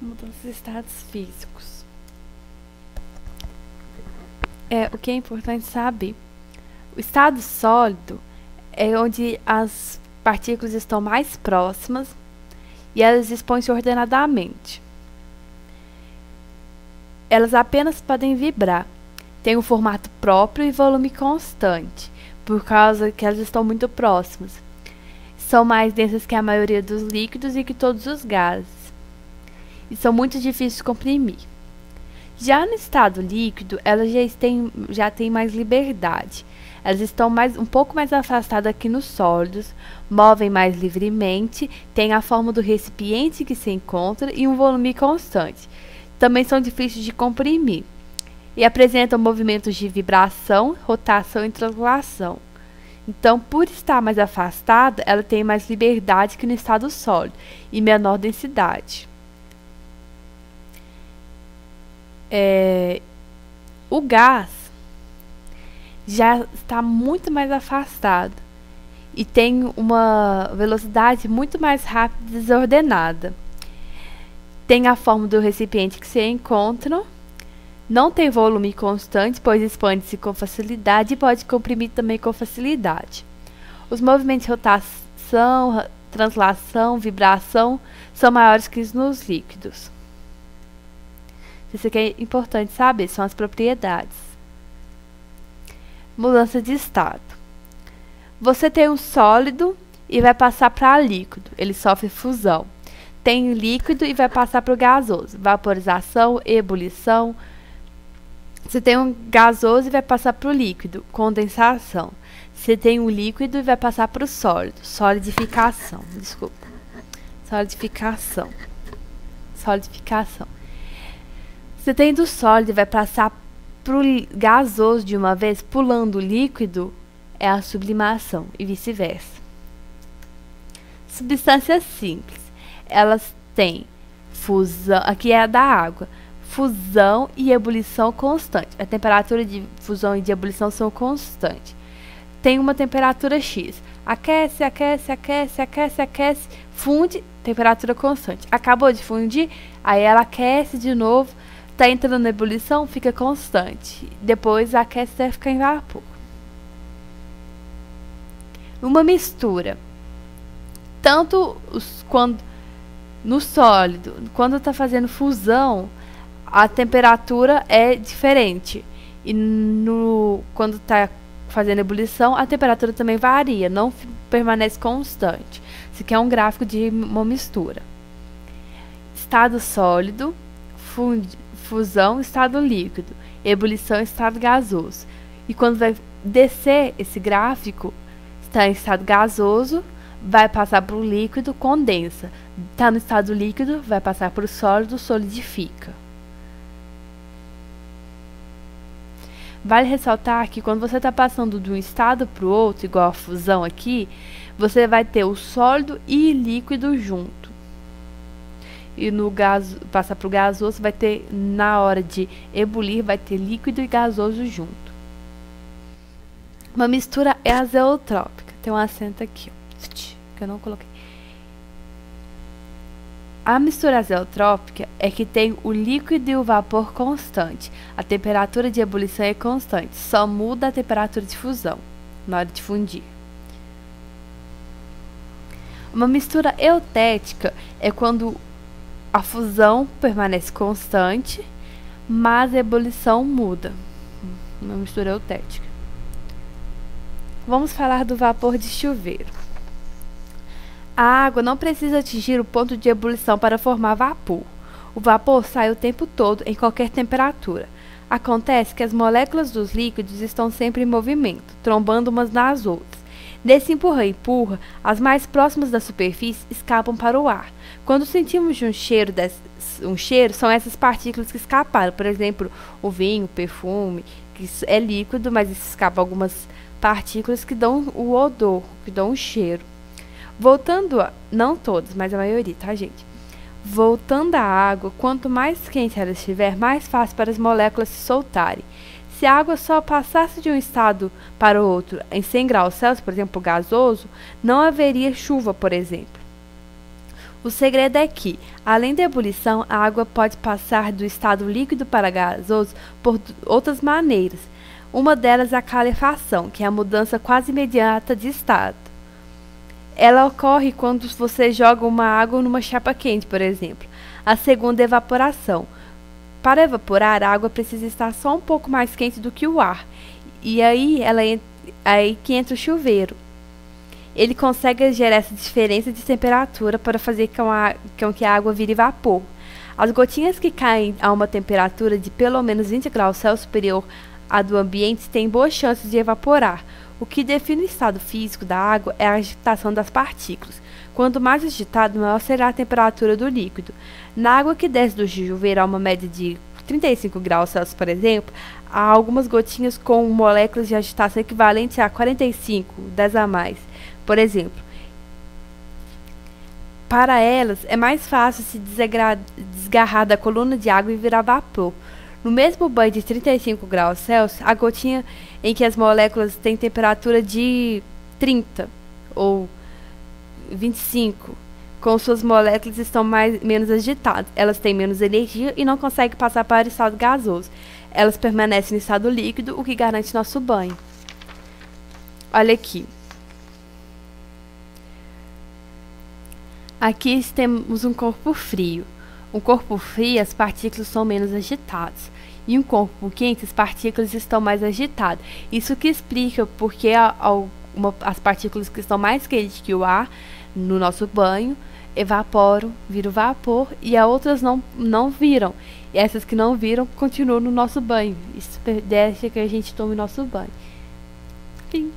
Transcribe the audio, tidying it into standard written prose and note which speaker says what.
Speaker 1: Mudanças de estados físicos. O que é importante saber. O estado sólido é onde as partículas estão mais próximas e elas expõem-se ordenadamente. Elas apenas podem vibrar. Têm um formato próprio e volume constante, por causa que elas estão muito próximas. São mais densas que a maioria dos líquidos e que todos os gases. E são muito difíceis de comprimir. Já no estado líquido, elas já têm mais liberdade. Elas estão um pouco mais afastadas que nos sólidos, movem mais livremente, têm a forma do recipiente que se encontra e um volume constante. Também são difíceis de comprimir e apresentam movimentos de vibração, rotação e translação. Então, por estar mais afastada, ela tem mais liberdade que no estado sólido e menor densidade. O gás já está muito mais afastado e tem uma velocidade muito mais rápida e desordenada. Tem a forma do recipiente que se encontra, não tem volume constante, pois expande-se com facilidade e pode comprimir também com facilidade. Os movimentos de rotação, translação, vibração são maiores que nos líquidos. Isso aqui é importante saber, são as propriedades. Mudança de estado. Você tem um sólido e vai passar para líquido, ele sofre fusão. Tem líquido e vai passar para o gasoso, vaporização, ebulição. Você tem um gasoso e vai passar para o líquido, condensação. Você tem um líquido e vai passar para o sólido, solidificação. Solidificação. Você tem do sólido e vai passar para o gasoso de uma vez, pulando o líquido, é a sublimação e vice-versa. Substâncias simples. Elas têm fusão, aqui é a da água, fusão e ebulição constante. A temperatura de fusão e de ebulição são constantes. Tem uma temperatura X. Aquece, funde, temperatura constante. Acabou de fundir, aí ela aquece de novo, está entrando na ebulição, fica constante. Depois aquece até ficar em vapor. Uma mistura. No sólido, quando está fazendo fusão, a temperatura é diferente. E quando está fazendo ebulição, a temperatura também varia, não permanece constante. Isso aqui é um gráfico de uma mistura. Estado sólido, fusão, estado líquido, ebulição, estado gasoso. E quando vai descer esse gráfico, está em estado gasoso, vai passar para o líquido, condensa. Está no estado líquido, vai passar para o sólido, solidifica. Vale ressaltar que quando você está passando de um estado para o outro, igual a fusão aqui, você vai ter o sólido e líquido junto. E no passar para o gasoso, vai ter, na hora de ebulir, vai ter líquido e gasoso junto. Uma mistura é azeotrópica. Tem um acento aqui, ó, que eu não coloquei. A mistura azeotrópica é que tem o líquido e o vapor constante. A temperatura de ebulição é constante, só muda a temperatura de fusão na hora de fundir. Uma mistura eutética é quando a fusão permanece constante, mas a ebulição muda. Uma mistura eutética. Vamos falar do vapor de chuveiro. A água não precisa atingir o ponto de ebulição para formar vapor. O vapor sai o tempo todo, em qualquer temperatura. Acontece que as moléculas dos líquidos estão sempre em movimento, trombando umas nas outras. Nesse empurra-empurra, as mais próximas da superfície escapam para o ar. Quando sentimos um cheiro, são essas partículas que escaparam. Por exemplo, o vinho, o perfume, que é líquido, mas escapam algumas partículas que dão o odor, que dão o cheiro. Não todas, mas a maioria, tá, gente? Voltando à água, quanto mais quente ela estiver, mais fácil para as moléculas se soltarem. Se a água só passasse de um estado para o outro em 100 graus Celsius, por exemplo, gasoso, não haveria chuva, por exemplo. O segredo é que, além da ebulição, a água pode passar do estado líquido para gasoso por outras maneiras. Uma delas é a calefação, que é a mudança quase imediata de estado. Ela ocorre quando você joga uma água numa chapa quente, por exemplo. A segunda é a evaporação. Para evaporar, a água precisa estar só um pouco mais quente do que o ar. E aí que entra o chuveiro. Ele consegue gerar essa diferença de temperatura para fazer com que a água vire vapor. As gotinhas que caem a uma temperatura de pelo menos 20 graus Celsius superior à do ambiente têm boas chances de evaporar. O que define o estado físico da água é a agitação das partículas. Quanto mais agitado, maior será a temperatura do líquido. Na água que desce do chuveiro a uma média de 35 graus Celsius, por exemplo, há algumas gotinhas com moléculas de agitação equivalentes a 45, 10 a mais, por exemplo. Para elas, é mais fácil se desgarrar da coluna de água e virar vapor. No mesmo banho de 35 graus Celsius, a gotinha em que as moléculas têm temperatura de 30 ou 25, com suas moléculas estão menos agitadas. Elas têm menos energia e não conseguem passar para o estado gasoso. Elas permanecem no estado líquido, o que garante nosso banho. Olha aqui. Aqui temos um corpo frio. Um corpo frio, as partículas são menos agitadas. E um corpo quente, as partículas estão mais agitadas. Isso que explica porque as partículas que estão mais quentes que o ar no nosso banho evaporam, viram vapor, e as outras não viram. E essas que não viram continuam no nosso banho. Isso deixa que a gente tome nosso banho. Fim.